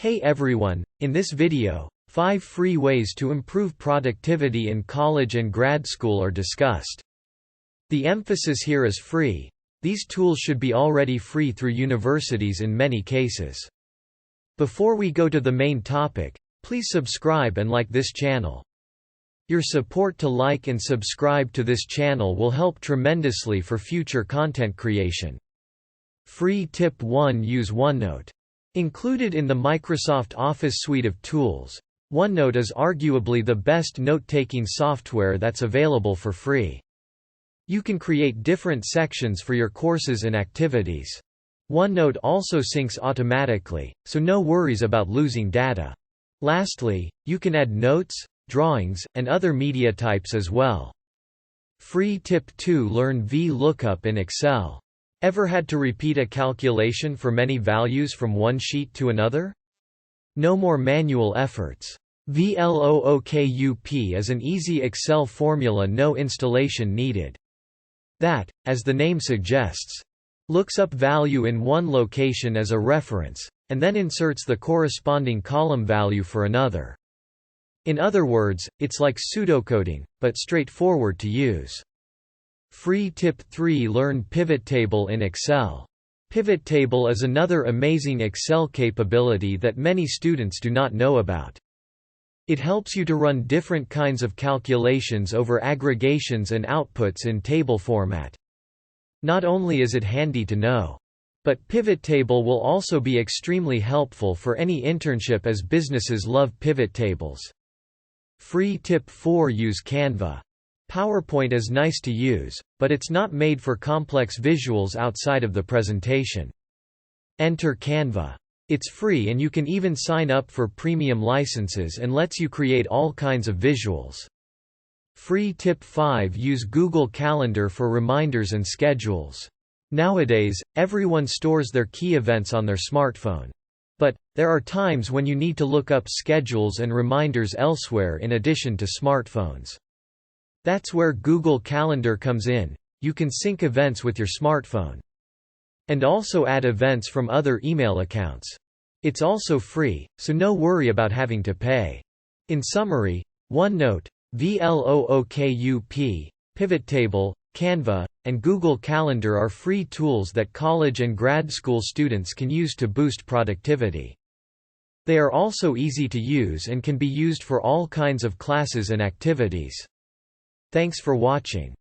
Hey everyone, in this video, 5 free ways to improve productivity in college and grad school are discussed. The emphasis here is free. These tools should be already free through universities in many cases. Before we go to the main topic, please subscribe and like this channel. Your support to like and subscribe to this channel will help tremendously for future content creation. Free Tip 1: Use OneNote. Included in the Microsoft Office suite of tools, OneNote is arguably the best note-taking software that's available for free. You can create different sections for your courses and activities. OneNote also syncs automatically, so no worries about losing data. Lastly, you can add notes, drawings, and other media types as well. Free Tip 2: Learn VLOOKUP in Excel. Ever had to repeat a calculation for many values from one sheet to another? No more manual efforts. VLOOKUP is an easy Excel formula, no installation needed. That, as the name suggests, looks up value in one location as a reference, and then inserts the corresponding column value for another. In other words, it's like pseudocoding, but straightforward to use. Free Tip 3: Learn Pivottable in Excel. Pivottable is another amazing Excel capability that many students do not know about. It helps you to run different kinds of calculations over aggregations and outputs in table format. Not only is it handy to know, but Pivottable will also be extremely helpful for any internship, as businesses love pivot tables. Free Tip 4: Use Canva. PowerPoint is nice to use, but it's not made for complex visuals outside of the presentation. Enter Canva. It's free and you can even sign up for premium licenses and lets you create all kinds of visuals. Free Tip 5: Use Google Calendar for reminders and schedules. Nowadays, everyone stores their key events on their smartphone. But there are times when you need to look up schedules and reminders elsewhere in addition to smartphones. That's where Google Calendar comes in. You can sync events with your smartphone. And also add events from other email accounts. It's also free, so no worry about having to pay. In summary, OneNote, VLOOKUP, Pivottable, Canva, and Google Calendar are free tools that college and grad school students can use to boost productivity. They are also easy to use and can be used for all kinds of classes and activities. Thanks for watching.